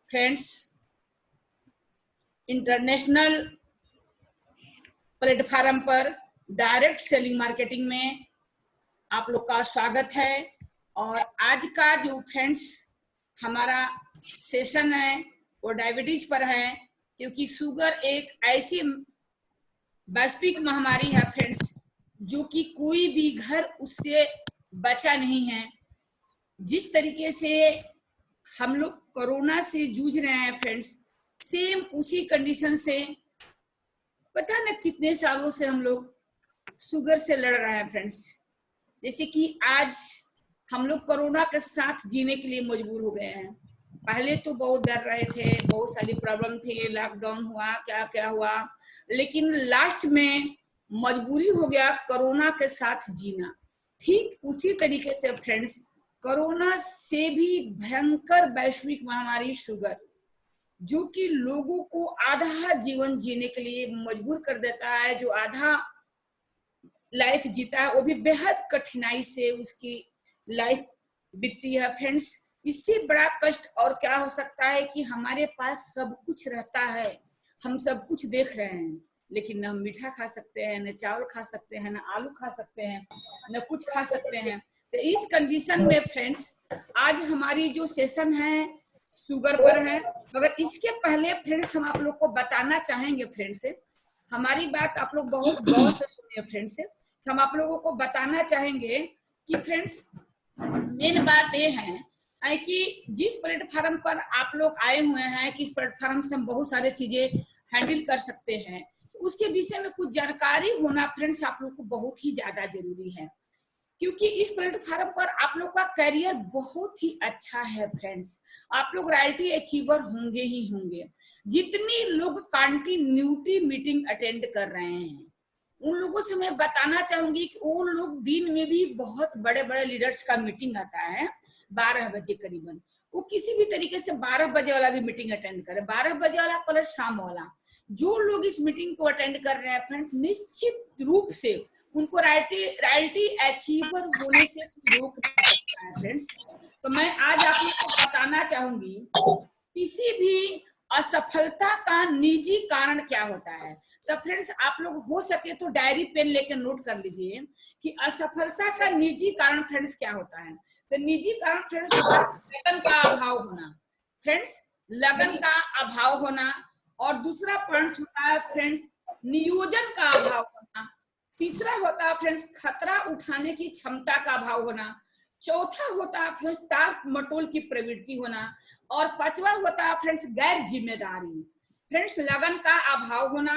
Friends, international platform पर direct selling marketing में आप लोग का स्वागत है। और आज का जो फ्रेंड्स हमारा सेशन है वो डायबिटीज पर है, क्योंकि शुगर एक ऐसी वैश्विक महामारी है फ्रेंड्स, जो कि कोई भी घर उससे बचा नहीं है। जिस तरीके से हम लोग कोरोना से जूझ रहे हैं फ्रेंड्स, सेम उसी कंडीशन से पता न कितने सालों से हम लोग शुगर से लड़ रहे हैं फ्रेंड्स। जैसे कि आज हम लोग कोरोना के साथ जीने के लिए मजबूर हो गए हैं। पहले तो बहुत डर रहे थे, बहुत सारी प्रॉब्लम थी, लॉकडाउन हुआ, क्या क्या हुआ, लेकिन लास्ट में मजबूरी हो गया कोरोना के साथ जीना। ठीक उसी तरीके से फ्रेंड्स, कोरोना से भी भयंकर वैश्विक महामारी शुगर, जो कि लोगों को आधा जीवन जीने के लिए मजबूर कर देता है। जो आधा लाइफ जीता है वो भी बेहद कठिनाई से उसकी लाइफ बीतती है फ्रेंड्स। इससे बड़ा कष्ट और क्या हो सकता है कि हमारे पास सब कुछ रहता है, हम सब कुछ देख रहे हैं, लेकिन न हम मीठा खा सकते हैं, न चावल खा सकते हैं, न आलू खा सकते हैं, न कुछ खा सकते हैं। तो इस कंडीशन में फ्रेंड्स आज हमारी जो सेशन है शुगर पर है। मगर इसके पहले फ्रेंड्स हम आप लोग को बताना चाहेंगे फ्रेंड्स, हमारी बात आप लोग बहुत गौर से सुनिए फ्रेंड्स। हम आप लोगों को बताना चाहेंगे कि फ्रेंड्स मेन बात ये है कि जिस प्लेटफॉर्म पर आप लोग आए हुए हैं कि इस प्लेटफॉर्म से हम बहुत सारे चीजें हैंडल कर सकते हैं, उसके विषय में कुछ जानकारी होना फ्रेंड्स आप लोग को बहुत ही ज्यादा जरूरी है। क्योंकि इस प्लेटफॉर्म पर आप लोग का करियर बहुत ही अच्छा है फ्रेंड्स। आप लोग रॉयल्टी अचीवर होंगे ही होंगे। जितनी लोग कंटिन्यूटी मीटिंग अटेंड कर रहे हैं उन लोगों से मैं बताना चाहूंगी कि वो लोग दिन में भी बहुत बड़े बड़े लीडर्स का मीटिंग आता है 12 बजे करीबन, वो किसी भी तरीके से 12 बजे वाला भी मीटिंग अटेंड करे, 12 बजे वाला प्लस शाम वाला। जो लोग इस मीटिंग को अटेंड कर रहे हैं फ्रेंड, निश्चित रूप से उनको रॉयल्टी अचीवर होने से रोक नहीं सकता है फ्रेंड्स। तो मैं आज आप लोग को बताना चाहूंगी किसी भी असफलता का निजी कारण क्या होता है। तो फ्रेंड्स आप लोग हो सके तो डायरी पेन लेकर नोट कर लीजिए कि असफलता का निजी कारण फ्रेंड्स क्या होता है। तो निजी कारण फ्रेंड्स होता है लगन का अभाव होना फ्रेंड्स, लगन का अभाव होना। और दूसरा पॉइंट होता है फ्रेंड्स नियोजन का अभाव होना। तीसरा होता है फ्रेंड्स खतरा उठाने की क्षमता का अभाव होना। चौथा होता है फ्रेंड्स टाल मटोल की प्रवृत्ति होना। और पांचवा होता है फ्रेंड्स गैर जिम्मेदारी। फ्रेंड्स लगन का अभाव होना,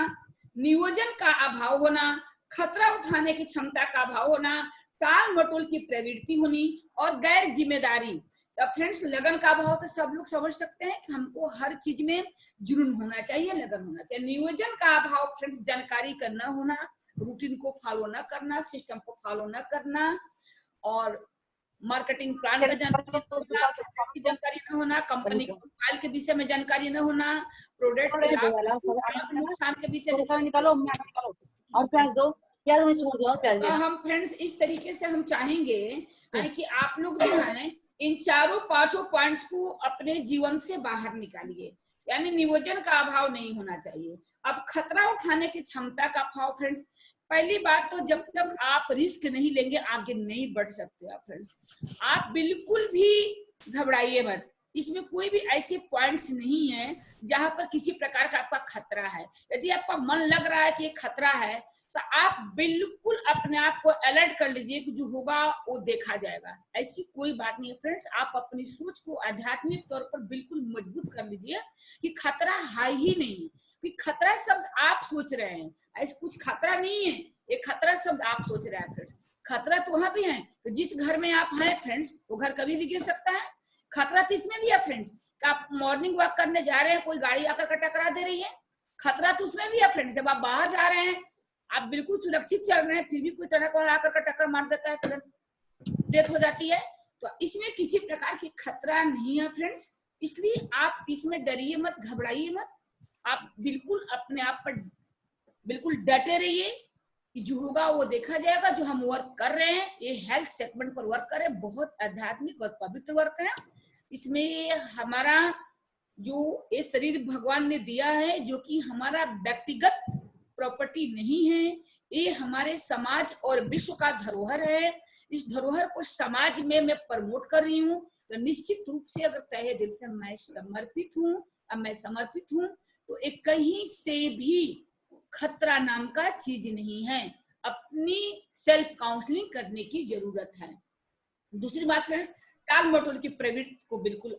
नियोजन का अभाव होना, खतरा उठाने की क्षमता का अभाव होना, टाल मटोल की प्रवृत्ति होनी और गैर जिम्मेदारी। तो फ्रेंड्स लगन का अभाव तो सब लोग समझ सकते हैं कि हमको हर चीज में जुनून होना चाहिए, लगन होना चाहिए। नियोजन का अभाव फ्रेंड्स जानकारी का न होना, रूटीन को फॉलो न करना, सिस्टम को फॉलो न करना, और मार्केटिंग प्लान का जानकारी न होना, कंपनी के प्रोफाइल के विषय में जानकारी न होना, प्रोडक्ट लाभ नुकसान के विषय में। तो हम फ्रेंड्स इस तरीके से हम चाहेंगे कि आप लोग जो है इन चारों पांचों पॉइंट्स को अपने जीवन से बाहर निकालिए। यानी नियोजन का अभाव नहीं होना चाहिए। अब खतरा उठाने की क्षमता का अभाव फ्रेंड्स, पहली बात तो जब तक आप रिस्क नहीं लेंगे आगे नहीं बढ़ सकते आप फ्रेंड्स। आप बिल्कुल भी घबराइए मत, इसमें कोई भी ऐसे पॉइंट्स नहीं है जहां पर किसी प्रकार का आपका खतरा है। यदि आपका मन लग रहा है कि ये खतरा है तो आप बिल्कुल अपने आप को अलर्ट कर लीजिए कि जो होगा वो देखा जाएगा। ऐसी कोई बात नहीं है फ्रेंड्स। आप अपनी सोच को आध्यात्मिक तौर पर बिल्कुल मजबूत कर लीजिए कि खतरा है ही नहीं। कि खतरा शब्द आप सोच रहे हैं, ऐसा कुछ खतरा नहीं है, ये खतरा शब्द आप सोच रहे हैं फ्रेंड्स। खतरा तो वहां भी है, तो जिस घर में आप हैं फ्रेंड्स वो घर कभी भी गिर सकता है। खतरा तो इसमें भी है फ्रेंड्स, आप मॉर्निंग वॉक करने जा रहे हैं, कोई गाड़ी आकर टकरा दे रही है, खतरा तो उसमें भी है फ्रेंड्स। जब आप बाहर जा रहे हैं, आप बिल्कुल सुरक्षित चल रहे हैं, फिर भी कोई टनक वाला आकर टक्कर मार देता है, तुरंत डेथ हो जाती है। तो इसमें किसी प्रकार की खतरा नहीं है फ्रेंड्स। इसलिए आप इसमें डरिए मत, घबराइए मत। आप बिल्कुल अपने आप पर बिल्कुल डटे रहिए कि जो होगा वो देखा जाएगा। जो हम वर्क कर रहे हैं ये हेल्थ सेगमेंट पर वर्क कर रहे हैं, बहुत आध्यात्मिक और पवित्र वर्क है। इसमें हमारा जो ये शरीर भगवान ने दिया है, जो कि हमारा व्यक्तिगत प्रॉपर्टी नहीं है, ये हमारे समाज और विश्व का धरोहर है। इस धरोहर को समाज में मैं प्रमोट कर रही हूँ, तो निश्चित रूप से अगर तहे दिल से मैं समर्पित हूँ, तो एक कहीं से भी खतरा नाम का चीज नहीं है। अपनी सेल्फ काउंसलिंग करने की जरूरत है। दूसरी बात फ्रेंड्स, टाल मटोल की प्रवृत्ति को बिल्कुल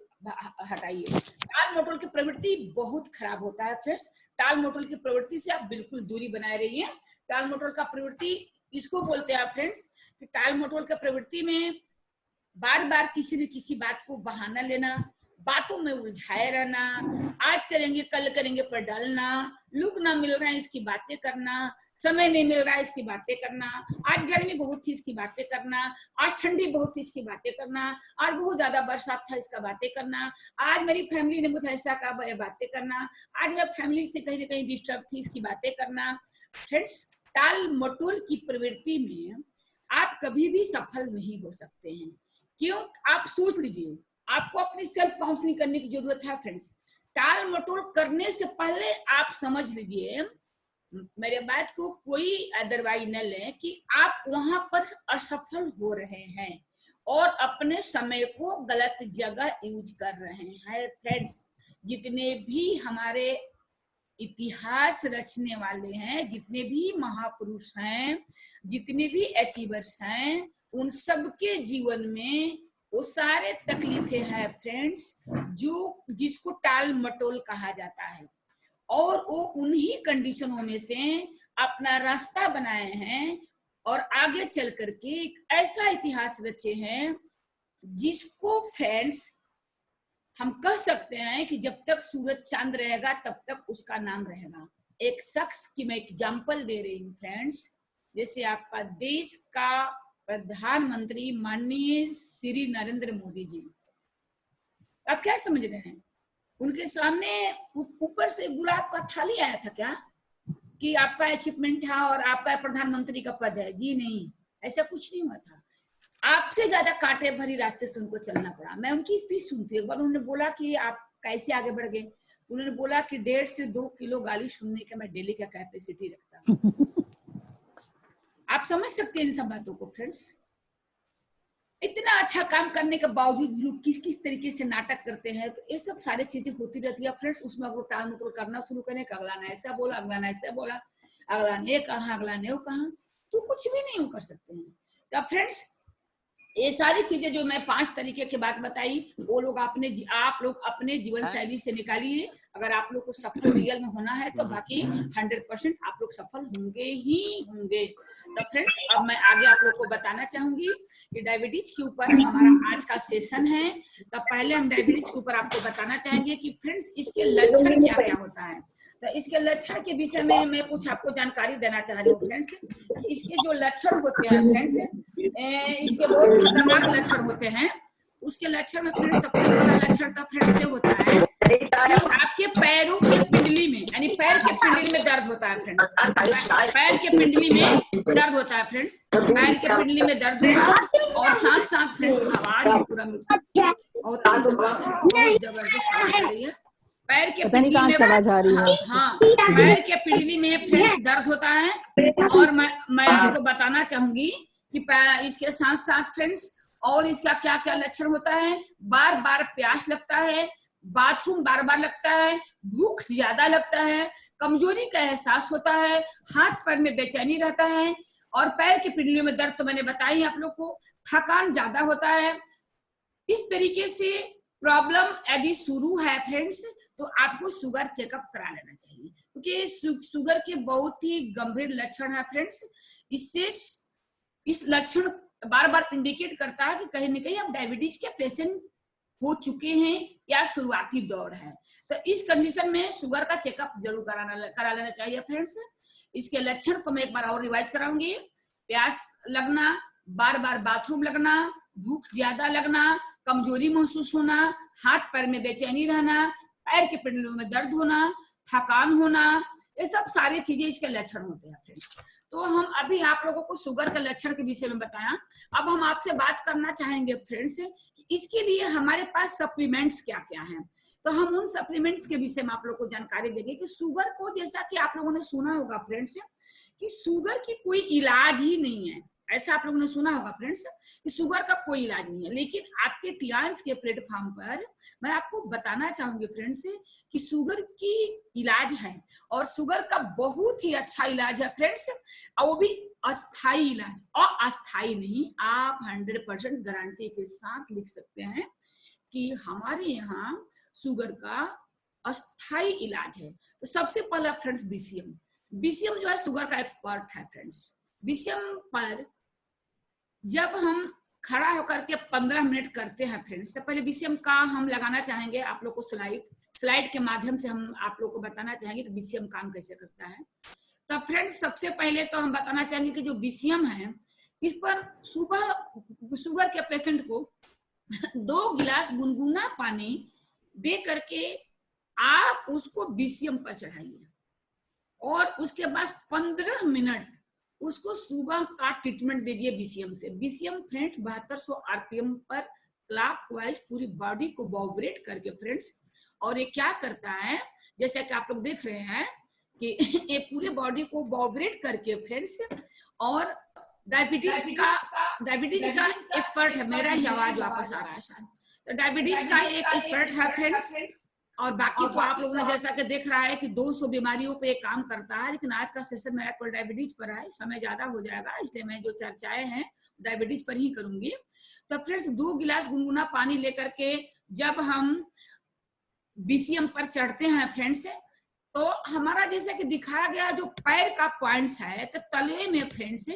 हटाइए। टाल मटोल की प्रवृत्ति बहुत खराब होता है फ्रेंड्स। टाल मटोल की प्रवृत्ति से आप बिल्कुल दूरी बनाए रहिए। टाल मटोल का प्रवृत्ति इसको बोलते हैं फ्रेंड्स कि टाल मटोल का प्रवृत्ति में बार बार किसी न किसी बात को बहाना लेना, बातों में उलझाए रहना, आज करेंगे कल करेंगे पर डालना, लुक ना मिल रहा है इसकी बातें करना, समय नहीं मिल रहा है इसकी बातें करना, आज गर्मी बहुत थी इसकी बातें करना, आज ठंडी बहुत थी इसकी बातें करना, आज बहुत ज्यादा बरसात था इसका बातें करना, आज मेरी फैमिली ने मुझे ऐसा कहा बातें करना, आज मैं फैमिली से कहीं ना कहीं डिस्टर्ब थी इसकी बातें करना। फ्रेंड्स, टाल मटोल की प्रवृत्ति में आप कभी भी सफल नहीं हो सकते हैं। क्यों? आप सोच लीजिए, आपको अपनी सेल्फ काउंसलिंग करने की जरूरत है फ्रेंड्स। टाल मटोल करने से पहले आप समझ लीजिए, मेरे बात को कोई अदरवाइज न लें कि आप वहां पर असफल हो रहे हैं और अपने समय को गलत जगह यूज कर रहे हैं। फ्रेंड्स, जितने भी हमारे इतिहास रचने वाले हैं, जितने भी महापुरुष हैं, जितने भी अचीवर्स हैं, उन सबके जीवन में वो सारे तकलीफें हैं फ्रेंड्स, जो जिसको टाल मटोल कहा जाता है, और वो उन्हीं कंडीशनों में से अपना रास्ता बनाए हैं और आगे चल करके एक ऐसा इतिहास रचे हैं जिसको फ्रेंड्स हम कह सकते हैं कि जब तक सूरज चांद रहेगा तब तक उसका नाम रहेगा। एक शख्स की मैं एग्जांपल दे रही हूँ फ्रेंड्स, जैसे आपका देश का प्रधानमंत्री माननीय श्री नरेंद्र मोदी जी, आप क्या समझ रहे हैं? उनके सामने ऊपर से गुलाब का थाली आया था क्या कि आपका अचीवमेंट था और आपका प्रधानमंत्री का पद है? जी नहीं, ऐसा कुछ नहीं हुआ था। आपसे ज्यादा कांटे भरी रास्ते से उनको चलना पड़ा। मैं उनकी स्पीच सुनती हूँ, एक बार उन्होंने बोला कि आप कैसे आगे बढ़ गए, उन्होंने बोला कि 1.5 से 2 किलो गाली सुनने का मैं डेली का कैपेसिटी रखता हूँ। आप समझ सकते हैं इन सब बातों को फ्रेंड्स। इतना अच्छा काम करने के बावजूद भी लोग किस किस तरीके से नाटक करते हैं, तो ये सब सारी चीजें होती रहती है फ्रेंड्स। उसमें अगर टाल मटोल करना शुरू करें, अगला ने ऐसा बोला, अगला ने ऐसा बोला, अगला ने कहा, अगला ने वो कहा, तो कुछ भी नहीं कर सकते हैं। तो फ्रेंड्स, ये सारी चीजें जो मैं 5 तरीके की बात बताई, वो लोग आप लोग अपने जीवन शैली से निकालिए। अगर आप लोग को सफल रियल में होना है तो बाकी 100% आप लोग सफल होंगे ही होंगे। तो फ्रेंड्स, अब मैं आगे आप लोग को बताना चाहूंगी कि डायबिटीज के ऊपर हमारा आज का सेशन है। तो पहले हम डायबिटीज के ऊपर आपको बताना चाहेंगे कि फ्रेंड्स इसके लक्षण क्या क्या होता है। तो इसके लक्षण के विषय में मैं कुछ आपको जानकारी देना चाह रही हूँ फ्रेंड्स। इसके जो लक्षण होते हैं फ्रेंड्स, इसके बहुत खतरनाक लक्षण होते हैं। उसके लक्षण में फ्रेंड्स सबसे पहला लक्षण तो फ्रेंड्स से होता है कि आपके पैरों के पिंडली में, यानी पैर के पिंडली में दर्द होता है फ्रेंड्स। पैर के पिंडली में दर्द होता है फ्रेंड्स, पैर के पिंडली में दर्द होगा, और साथ साथ फ्रेंड्स आवाज पूरा बहुत जबरदस्त आवाज आ रही है। पैर के पिंडली में आवाज आ रही है। हाँ, पैर के पिंडली में फ्रेंड्स दर्द होता है। और मैं आपको बताना चाहूंगी कि इसके साथ साथ फ्रेंड्स और इसका क्या क्या लक्षण होता है। बार बार प्यास लगता है, बाथरूम बार बार लगता है, भूख ज्यादा लगता है, कमजोरी का एहसास होता है, हाथ पैर में बेचैनी रहता है, और पैर के पिंडलियों में दर्द तो मैंने बताई आप लोग को, थकान ज्यादा होता है। इस तरीके से प्रॉब्लम यदि शुरू है फ्रेंड्स, तो आपको शुगर चेकअप करा लेना चाहिए, क्योंकि शुगर के बहुत ही गंभीर लक्षण है फ्रेंड्स। इससे इस लक्षण बार बार इंडिकेट करता है कि कहीं न कहीं आप डायबिटीज के पेशेंट हो चुके हैं या शुरुआती दौर है। तो इस कंडीशन में शुगर का चेकअप जरूर करा लेना चाहिए फ्रेंड्स। इसके लक्षण को मैं एक बार और रिवाइज कराऊंगी। प्यास लगना, बार बार बाथरूम लगना, भूख ज्यादा लगना, कमजोरी महसूस होना, हाथ पैर में बेचैनी रहना, पैर के पिंडलियों में दर्द होना, थकान होना, ये सब सारी चीजें इसके लक्षण होते हैं फ्रेंड्स। तो हम अभी आप लोगों को शुगर के लक्षण के विषय में बताया। अब हम आपसे बात करना चाहेंगे फ्रेंड्स कि इसके लिए हमारे पास सप्लीमेंट्स क्या क्या हैं। तो हम उन सप्लीमेंट्स के विषय में आप लोग को जानकारी देंगे कि शुगर को, जैसा कि आप लोगों ने सुना होगा फ्रेंड्स कि शुगर की कोई इलाज ही नहीं है, ऐसा आप लोगों ने सुना होगा फ्रेंड्स कि शुगर का कोई इलाज नहीं है। लेकिन आपके टियांस के प्लेटफॉर्म पर मैं आपको बताना चाहूंगी फ्रेंड्स कि शुगर की इलाज है, और शुगर का बहुत ही अच्छा इलाज है फ्रेंड्स, और वो भी अस्थाई इलाज, और अस्थाई नहीं, आप 100% गारंटी के साथ लिख सकते हैं कि हमारे यहाँ शुगर का अस्थाई इलाज है। तो सबसे पहला फ्रेंड्स बीसीएम, बीसीएम जो है शुगर का एक्सपर्ट है फ्रेंड्स। बीसीएम पर जब हम खड़ा होकर के 15 मिनट करते हैं फ्रेंड्स, तो पहले बीसीएम का हम लगाना चाहेंगे आप लोग को स्लाइड के माध्यम से हम आप लोग को बताना चाहेंगे कि बीसीएम काम कैसे करता है। तो फ्रेंड्स सबसे पहले तो हम बताना चाहेंगे कि जो बीसीएम है, इस पर सुबह शुगर के पेशेंट को 2 गिलास गुनगुना पानी दे करके आप उसको बीसीएम पर चढ़ाइए, और उसके बाद 15 मिनट उसको सुबह का ट्रीटमेंट दीजिए बीसीएम से। बीसीएम फ्रेंड्स 7200 आरपीएम पर क्लॉकवाइज पूरी बॉडी को वाइब्रेट करके फ्रेंड्स, और ये क्या करता है, जैसे कि आप लोग देख रहे हैं कि ये पूरे बॉडी को वाइब्रेट करके फ्रेंड्स, और डायबिटीज का एक्सपर्ट है, मेरा ही आवाज वापस आ रहा है शायद, तो डायबिटीज का एक एक्सपर्ट है फ्रेंड्स। और बाकी तो आप लोगों ने जैसा कि देख रहा है कि 200 बीमारियों पे काम करता है, लेकिन आज का सेशन मेरा कोई डायबिटीज पर है, समय ज्यादा हो जाएगा, इसलिए मैं जो चर्चाएं हैं डायबिटीज पर ही करूंगी। तो फ्रेंड्स 2 गिलास गुनगुना पानी लेकर के जब हम बीसीएम पर चढ़ते हैं फ्रेंड्स, तो हमारा जैसे कि दिखाया गया जो पैर का पॉइंट्स है, तो तलवे में फ्रेंड्स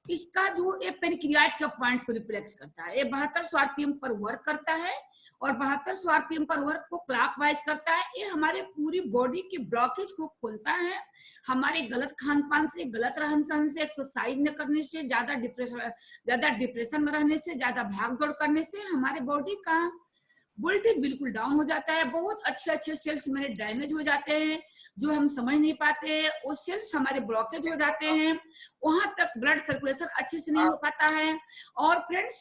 इसका जो ये पेनक्रियाज का पॉइंट्स को रिफ्लेक्स करता है। ये 7200 आरपीएम पर वर्क करता है, और 7200 आरपीएम पर वर्क को क्लॉकवाइज करता है। ये हमारे पूरी बॉडी के ब्लॉकेज को खोलता है, हमारे गलत खान पान से, गलत रहन सहन से, एक्सरसाइज न करने से, ज्यादा डिप्रेशन में रहने से, ज्यादा भाग दौड़ करने से हमारे बॉडी का वोल्टेज बिल्कुल डाउन हो जाता है। बहुत अच्छे सेल्स मेरे डैमेज हो जाते हैं, जो हम समझ नहीं पाते, वो सेल्स हमारे ब्लॉकेज हो जाते हैं, वहां तक ब्लड सर्कुलेशन अच्छे से नहीं हो पाता है। और फ्रेंड्स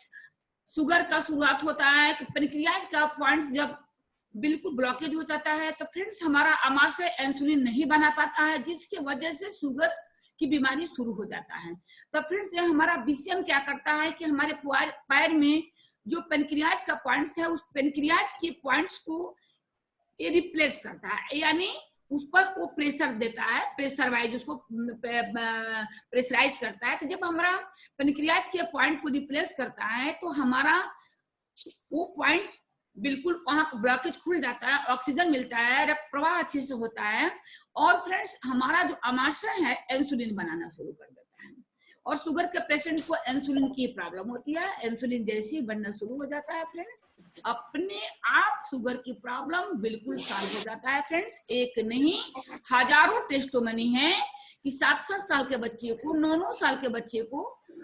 शुगर का शुरुआत होता है कि पेनक्रियाज का पॉइंट्स जब बिल्कुल ब्लॉकेज हो जाता है, तो फ्रेंड्स हमारा आमाशय इंसुलिन नहीं बना पाता है, जिसकी वजह से शुगर की बीमारी शुरू हो जाता है। तो फ्रेंड्स ये हमारा बीसीएम क्या करता है कि हमारे पैर में जो पेनक्रियाज का पॉइंट्स है, उस पेनक्रियाज के पॉइंट्स को ये रिप्लेस करता है, यानी उस पर वो प्रेशर देता है, प्रेशर वाइज उसको प्रेशराइज करता है। तो जब हमारा पेनक्रियाज के पॉइंट को रिप्लेस करता है, तो हमारा वो पॉइंट बिल्कुल वहां ब्लॉकेज खुल जाता है, ऑक्सीजन मिलता है, रक्त प्रवाह अच्छे से होता है, और फ्रेंड्स हमारा जो आमाशय है इंसुलिन बनाना शुरू कर देता है। और शुगर के पेशेंट को इंसुलिन की प्रॉब्लम होती है, इंसुलिन जैसे ही बनना शुरू हो जाता है फ्रेंड्स, अपने आप शुगर की प्रॉब्लम बिल्कुल सॉल्व हो जाता है फ्रेंड्स। एक नहीं हजारों टेस्टोमनी है कि 7-7 साल के बच्चे को, 9-9 साल के बच्चे को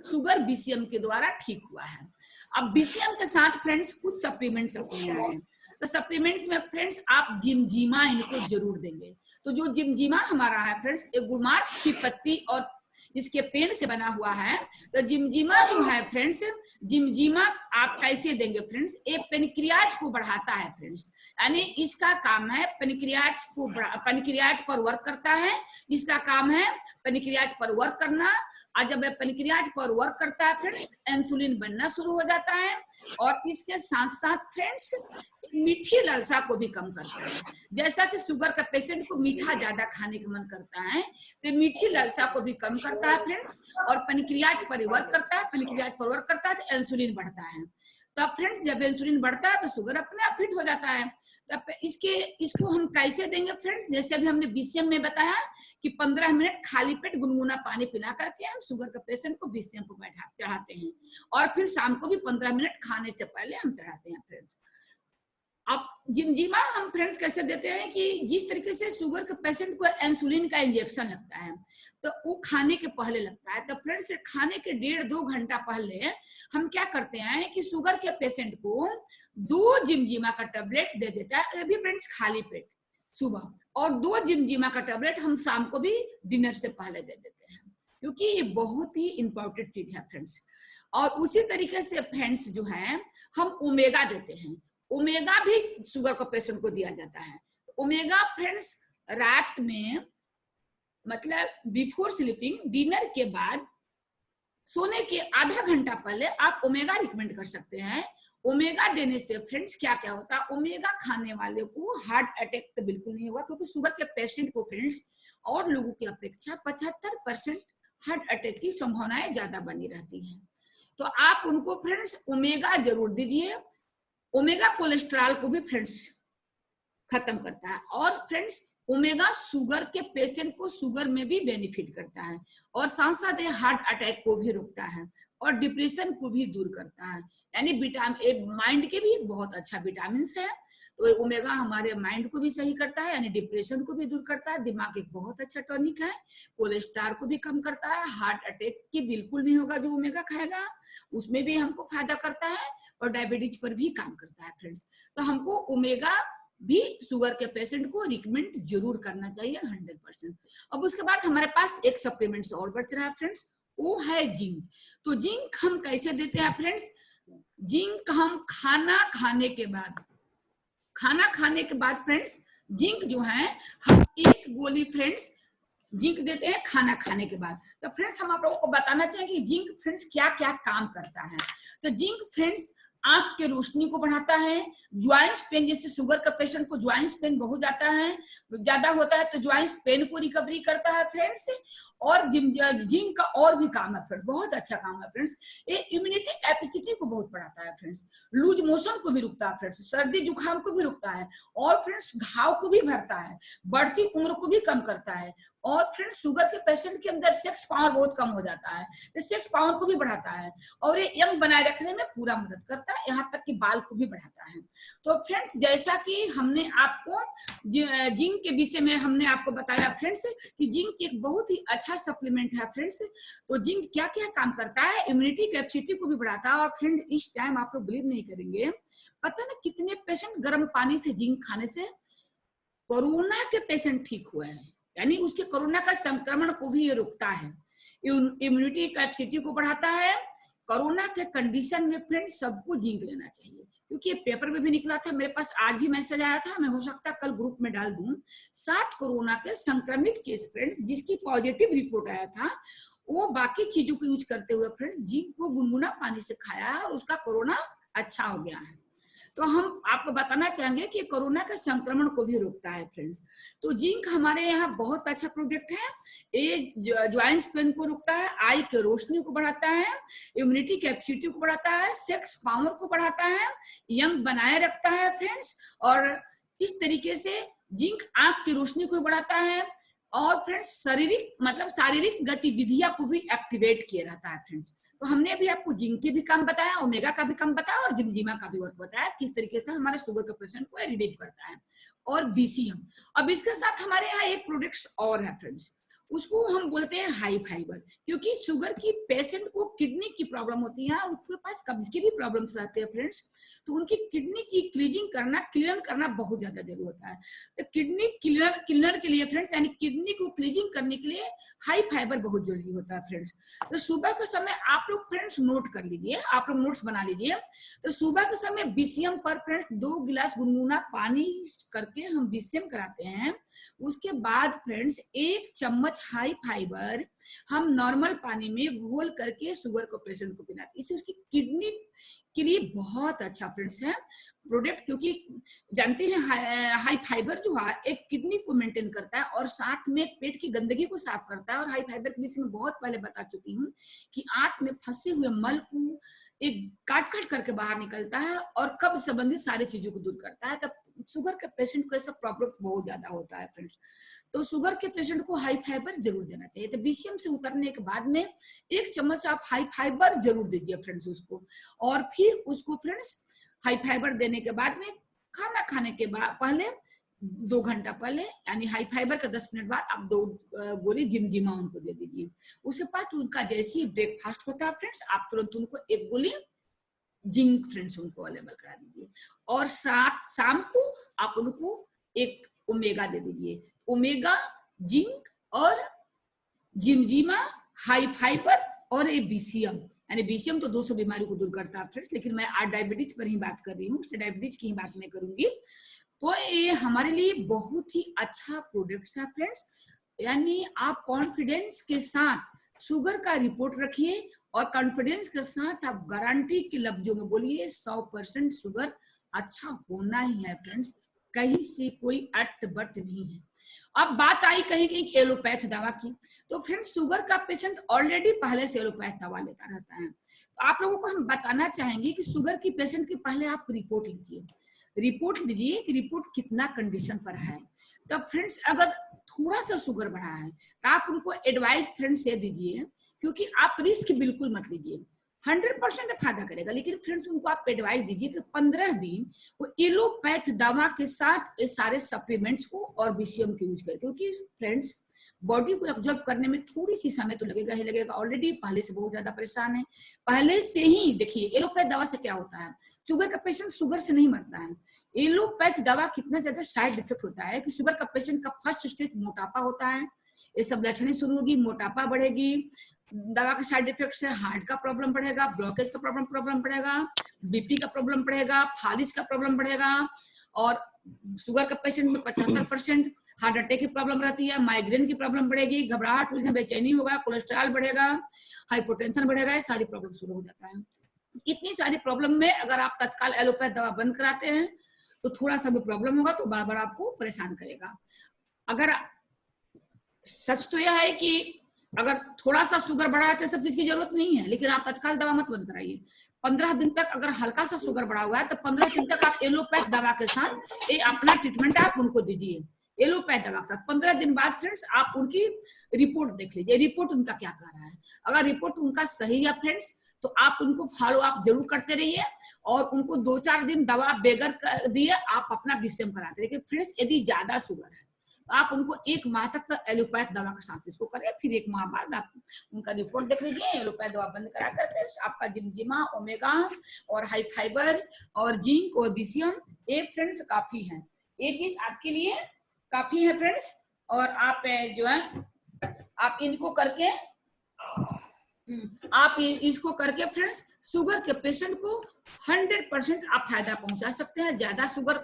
शुगर बीसीएम के द्वारा ठीक हुआ है। अब बीसीएम के साथ फ्रेंड्स कुछ सप्लीमेंट्स हैं, तो सप्लीमेंट्स में फ्रेंड्स आप जिमजीमा इनको जरूर देंगे। तो जो जिमजीमा हमारा है फ्रेंड्स, एक गुलमार की पत्ती और इसके पेन से बना हुआ है। तो जिमजीमा जो है फ्रेंड्स, जिमजीमा आप कैसे देंगे फ्रेंड्स, ये पेनक्रियाज को बढ़ाता है फ्रेंड्स, यानी इसका काम है पेनक्रियाज पर वर्क करता है, इसका काम है पेनक्रियाज पर वर्क करना। और जब पेनक्रियाज पर वर्क करता है फ्रेंड्स, इंसुलिन बनना शुरू हो जाता है, और इसके साथ साथ फ्रेंड्स मीठी लालसा को भी कम करता है। जैसा कि शुगर का पेशेंट को मीठा ज्यादा खाने का मन करता है, तो मीठी लालसा को भी कम करता है फ्रेंड्स, और पेनक्रियाज पर वर्क करता है, पेनक्रियाज पर वर्क करता है तो इंसुलिन बढ़ता है। तब फ्रेंड्स जब इंसुलिन बढ़ता है तो शुगर अपने आप फिट हो जाता है। तब इसको हम कैसे देंगे फ्रेंड्स, जैसे अभी हमने बीसीएम में बताया कि 15 मिनट खाली पेट गुनगुना पानी पिला करके हम शुगर के पेशेंट को बीसीएम को चढ़ाते हैं, और फिर शाम को भी 15 मिनट खाने से पहले हम चढ़ाते हैं फ्रेंड्स। अब जिमजीमा हम फ्रेंड्स कैसे देते हैं कि जिस तरीके से शुगर के पेशेंट को इंसुलिन का इंजेक्शन लगता है, तो वो खाने के पहले लगता है। तो फ्रेंड्स खाने के 1.5-2 घंटा पहले हम क्या करते हैं कि शुगर के पेशेंट को 2 जिमजीमा का टेबलेट दे देता है, ये भी फ्रेंड्स खाली पेट सुबह, और 2 जिमजीमा का टेबलेट हम शाम को भी डिनर से पहले दे देते हैं, क्योंकि ये बहुत ही इंपॉर्टेंट चीज है फ्रेंड्स। और उसी तरीके से फ्रेंड्स जो है हम ओमेगा देते हैं। ओमेगा भी शुगर का पेशेंट को दिया जाता है। ओमेगा फ्रेंड्स रात में मतलब बिफोर स्लीपिंग, डिनर के बाद सोने के आधा घंटा पहले आप ओमेगा रिकमेंड कर सकते हैं। ओमेगा देने से फ्रेंड्स क्या क्या होता है, ओमेगा खाने वाले को हार्ट अटैक तो बिल्कुल नहीं होगा, क्योंकि शुगर के पेशेंट को फ्रेंड्स और लोगों की अपेक्षा 75% हार्ट अटैक की संभावनाएं ज्यादा बनी रहती है। तो आप उनको फ्रेंड्स ओमेगा जरूर दीजिए। ओमेगा कोलेस्ट्रॉल को भी फ्रेंड्स खत्म करता है, और फ्रेंड्स ओमेगा शुगर के पेशेंट को शुगर में भी बेनिफिट करता है, और साथ साथ ये हार्ट अटैक को भी रोकता है और डिप्रेशन को भी दूर करता है। यानी विटामिन माइंड के भी बहुत अच्छा विटामिन है। तो ओमेगा हमारे माइंड को भी सही करता है, यानी डिप्रेशन को भी दूर करता है। दिमाग एक बहुत अच्छा टॉनिक है। कोलेस्ट्रॉल को भी कम करता है। हार्ट अटैक की बिल्कुल नहीं होगा जो ओमेगा खाएगा, उसमें भी हमको फायदा करता है, और डायबिटीज पर भी काम करता है फ्रेंड्स। तो हमको ओमेगा भी शुगर के पेशेंट को रिकमेंड जरूर करना चाहिए 100%। अब उसके बाद हमारे पास एक सप्लीमेंट्स और बच रहा है फ्रेंड्स, वो है जिंक। तो जिंक हम कैसे देते हैं फ्रेंड्स, जिंक हम खाना खाने के बाद फ्रेंड्स जिंक जो है हम एक गोली फ्रेंड्स जिंक देते हैं खाना खाने के बाद। तो फ्रेंड्स हम आप लोगों को बताना चाहेंगे कि जिंक फ्रेंड्स क्या क्या काम करता है। तो जिंक फ्रेंड्स आंख के रोशनी को बढ़ाता है। ज्वाइंट्स पेन, जैसे शुगर का पेशेंट को ज्वाइंट्स पेन बहुत ज्यादा होता है, तो ज्वाइंट्स पेन को रिकवरी करता है फ्रेंड्स। और जिंक का और भी काम है फ्रेंड्स, बहुत अच्छा काम है फ्रेंड्स। ये इम्यूनिटी कैपेसिटी को बहुत बढ़ाता है फ्रेंड्स। लूज मोशन को भी रुकता है फ्रेंड्स, सर्दी जुकाम को भी रुकता है, और फ्रेंड्स घाव को भी भरता है, बढ़ती उम्र को भी कम करता है। और फ्रेंड्स शुगर के पेशेंट के अंदर सेक्स पावर बहुत कम हो जाता है, तो सेक्स पावर को भी बढ़ाता है, और ये यंग बनाए रखने में पूरा मदद करता है, यहाँ तक कि बाल को भी बढ़ाता है। तो फ्रेंड्स जैसा कि हमने आपको जिंक के विषय में हमने आपको बताया फ्रेंड्स कि जिंक एक बहुत ही अच्छा सप्लीमेंट है फ्रेंड्स। तो जिंक क्या क्या काम करता है, इम्यूनिटी कैपेसिटी को भी बढ़ाता है। और फ्रेंड इस टाइम आप लोग बिलीव नहीं करेंगे, पता ना कितने पेशेंट गर्म पानी से जिंक खाने से कोरोना के पेशेंट ठीक हुए हैं, यानी उसके कोरोना का संक्रमण को भी ये रोकता है, इम्यूनिटी कैपेसिटी को बढ़ाता है। कोरोना के कंडीशन में फ्रेंड्स सबको जिंक लेना चाहिए, क्योंकि ये पेपर में भी निकला था, मेरे पास आज भी मैसेज आया था, मैं हो सकता है कल ग्रुप में डाल दूं। 7 कोरोना के संक्रमित केस फ्रेंड्स जिसकी पॉजिटिव रिपोर्ट आया था, वो बाकी चीजों को यूज करते हुए फ्रेंड्स जिंक को गुनगुना पानी से खाया है, और उसका कोरोना अच्छा हो गया है। तो हम आपको बताना चाहेंगे कि कोरोना के संक्रमण को भी रोकता है फ्रेंड्स। तो जिंक हमारे यहाँ बहुत अच्छा प्रोडक्ट है। ये ज्वाइंट्स पेन को रोकता है, आई के रोशनी को बढ़ाता है, इम्यूनिटी कैपेसिटी को बढ़ाता है, सेक्स पावर को बढ़ाता है, यंग बनाए रखता है फ्रेंड्स। और इस तरीके से जिंक आंख की रोशनी को बढ़ाता है, और फ्रेंड्स शारीरिक गतिविधियां को भी एक्टिवेट किए रहता है फ्रेंड्स। तो हमने अभी आपको जिंक के भी काम बताया, ओमेगा का भी काम बताया, और जिमजिमा का भी वर्क बताया, किस तरीके से हमारे शुगर के पेशेंट को रिलीव करता है। और बीसीएम, अब इसके साथ हमारे यहाँ एक प्रोडक्ट्स और है फ्रेंड्स, उसको हम बोलते हैं हाई फाइबर, क्योंकि शुगर की पेशेंट को किडनी की प्रॉब्लम होती है, उनके पास कब्ज की भी प्रॉब्लम्स रहते हैं फ्रेंड्स। तो उनकी किडनी की क्लीन करना बहुत ज्यादा जरूरी होता है। तो किडनी क्लीनर के लिए फ्रेंड्स, यानी किडनी को क्लीजिंग करने के लिए हाई फाइबर बहुत जरूरी होता है फ्रेंड्स। तो सुबह के समय आप लोग फ्रेंड्स नोट कर लीजिए, आप लोग नोट्स बना लीजिए। तो सुबह के समय बीसीएम पर फ्रेंड्स 2 गिलास गुनगुना पानी करके हम बीसीएम कराते हैं। उसके बाद फ्रेंड्स 1 चम्मच हाई फाइबर हम नॉर्मल पानी में घोल करके शुगर को पेशेंट को पिलाते हैं। इससे उसकी किडनी के लिए बहुत अच्छा फ्रेंड्स है प्रोडक्ट, क्योंकि जानते हैं हाई फाइबर जो है एक किडनी को मेंटेन करता है, और साथ में पेट की गंदगी को साफ करता है। और हाई फाइबर के विषय में बहुत पहले बता चुकी हूँ कि आंत में फंसे हुए मल को एक काट करके बाहर निकलता है, और कब्ज संबंधित सारी चीजों को दूर करता है। तब शुगर के पेशेंट को ऐसा प्रॉब्लम बहुत ज्यादा होता है फ्रेंड्स। तो शुगर के पेशेंट को हाई फाइबर जरूर देना चाहिए। तो बीसीएम से उतरने के बाद में 1 चम्मच आप हाई फाइबर जरूर दीजिए फ्रेंड्स उसको। और फिर उसको फ्रेंड्स हाई फाइबर देने के बाद में खाना खाने के बाद पहले 2 घंटा पहले, यानी हाई फाइबर का 10 मिनट बाद आप 2 गोली जिमजिमा उनको दे दीजिए। उसके बाद उनका जैसे ही ब्रेकफास्ट होता है फ्रेंड्स, आप तुरंत उनको 1 गोली जिंक फ्रेंड्स उनको अवेलेबल करा दीजिए। और शाम को आप उनको 1 ओमेगा दे दीजिए। ओमेगा, जिंक और जिमजिमा, हाई फाइबर और बीसीएम, यानी बीसीएम तो 200 बीमारी को दूर करता है फ्रेंड्स, लेकिन मैं आज डायबिटीज पर ही बात कर रही हूँ, डायबिटीज की ही बात मैं करूंगी। तो ये हमारे लिए बहुत ही अच्छा प्रोडक्ट है फ्रेंड्स। यानी आप कॉन्फिडेंस के साथ शुगर का रिपोर्ट रखिए और कॉन्फिडेंस के साथ आप गारंटी के लफ्जों में बोलिए 100% शुगर अच्छा होना ही है फ्रेंड्स, कहीं से कोई अट बट नहीं है। अब बात आई कहीं कहीं एलोपैथ दवा की, तो फ्रेंड्स शुगर का पेशेंट ऑलरेडी पहले से एलोपैथ दवा लेता रहता है। तो आप लोगों को हम बताना चाहेंगे कि शुगर की पेशेंट के पहले आप रिपोर्ट लीजिए, रिपोर्ट लीजिए कि रिपोर्ट कितना कंडीशन पर है। तब फ्रेंड्स अगर थोड़ा सा शुगर बढ़ा है तो आप उनको एडवाइस फ्रेंड्स ये दीजिए, क्योंकि आप रिस्क बिल्कुल मत लीजिए, 100% फायदा करेगा, लेकिन फ्रेंड्स उनको आप एडवाइस दीजिए कि 15 दिन वो एलोपैथ दवा के साथ ये सारे सप्लीमेंट्स को और बीसीएम के यूज करें, क्योंकि फ्रेंड्स बॉडी को एब्जॉर्ब करने में थोड़ी सी समय तो लगेगा ही लगेगा, ऑलरेडी पहले से बहुत ज्यादा परेशान है पहले से ही। देखिए एलोपैथ दवा से क्या होता है, शुगर का पेशेंट शुगर से नहीं मरता है। एलोपैथ दवा कितना ज्यादा साइड इफेक्ट होता है कि शुगर का पेशेंट का फर्स्ट स्टेज मोटापा होता है, ये सब लक्षणें शुरू होगी, मोटापा बढ़ेगी, दवा के साइड इफेक्ट से हार्ट का प्रॉब्लम बढ़ेगा, ब्लॉकेज का प्रॉब्लम बढ़ेगा, बीपी का प्रॉब्लम बढ़ेगा, फालिज का प्रॉब्लम बढ़ेगा, और शुगर का पेशेंट में 75% हार्ट अटैक की प्रॉब्लम रहती है, माइग्रेन की प्रॉब्लम बढ़ेगी, घबराहट, बेचैनी होगा, कोलेस्ट्रॉल बढ़ेगा, हाइपोटेंशन बढ़ेगा, ये सारी प्रॉब्लम शुरू हो जाता है। इतनी सारी प्रॉब्लम में अगर आप तत्काल एलोपैथ दवा बंद कराते हैं तो थोड़ा सा भी प्रॉब्लम होगा तो बार बार आपको परेशान करेगा। अगर सच तो यह है कि अगर थोड़ा सा शुगर बढ़ा है तो सब चीज की जरूरत नहीं है, लेकिन आप तत्काल दवा मत बंद कराइए। 15 दिन तक अगर हल्का सा शुगर बढ़ा हुआ है तो 15 दिन तक आप एलोपैथ दवा के साथ ये अपना ट्रीटमेंट आप उनको दीजिए, एलोपैथ दवा के साथ। 15 दिन बाद फ्रेंड्स आप उनकी रिपोर्ट देख लीजिए, रिपोर्ट उनका क्या कह रहा है। अगर रिपोर्ट उनका सही है फ्रेंड्स तो आप उनको फॉलो अप जरूर करते रहिए और उनको 2-4 दिन दवा बेगर दिए आप अपना बीसीएम कराते रहिए। फ्रेंड्स यदि ज्यादा शुगर है तो आप उनको 1 माह तक एलोपैथ दवा के साथ इसको करें, फिर 1 माह बाद आप उनका रिपोर्ट देख लीजिए, एलोपैथ दवा बंद करा करके आपका जिंजिमा, ओमेगा और हाई फाइबर और जिंक और बीसीएम ये फ्रेंड्स काफी है, ये चीज आपके लिए काफी है फ्रेंड्स। और आप जो है आप इनको करके आप इसको करके फ्रेंड्स शुगर के पेशेंट को 100% आप फायदा पहुंचा सकते हैं। ज्यादा शुगर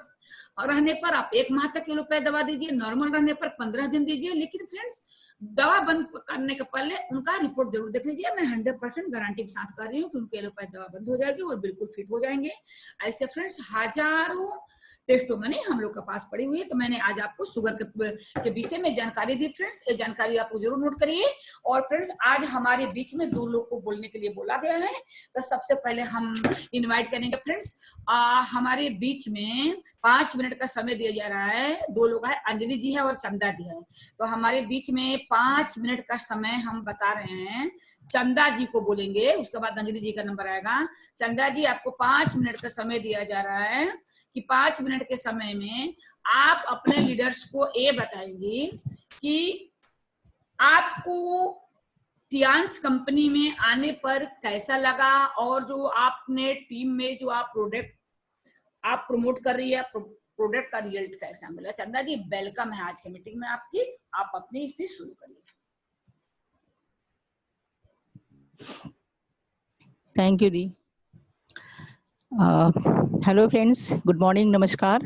रहने पर आप 1 माह तक एलोपैथ दवा दीजिए, नॉर्मल रहने पर 15 दिन दीजिए, लेकिन फ्रेंड्स दवा बंद करने के पहले उनका रिपोर्ट जरूर देख लीजिए। मैं 100% गारंटी के साथ कर रही हूँ कि उनकी एलोपैथ दवा बंद हो जाएगी और बिल्कुल फिट हो जाएंगे। ऐसे फ्रेंड्स हजारों टेस्टोमनी हम लोग के पास पड़ी हुई है। तो मैंने आज आपको शुगर के विषय में जानकारी दी फ्रेंड्स, ये जानकारी आप जरूर नोट करिए। और फ्रेंड्स आज हमारे बीच में 2 लोग को बोलने के लिए बोला गया है, तो सबसे पहले हम इनवाइट करेंगे फ्रेंड्स, हमारे बीच में 5 मिनट का समय दिया जा रहा है। 2 लोग है, अंजलि जी है और चंदा जी है, तो हमारे बीच में 5 मिनट का समय हम बता रहे हैं, चंदा जी को बोलेंगे, उसके बाद अंजलि जी का नंबर आएगा। चंदा जी आपको 5 मिनट का समय दिया जा रहा है कि 5 मिनट के समय में आप अपने लीडर्स को ये बताएंगे कि आपको टियांस कंपनी में आने पर कैसा लगा और जो आपने टीम में जो आप प्रोडक्ट आप प्रमोट कर रही है प्रोडक्ट का रिजल्ट कैसा मिला। चंदा जी वेलकम है आज की मीटिंग में आपकी, आप अपनी स्पीच शुरू करिए। Thank you the. Hello friends, good morning, नमस्कार।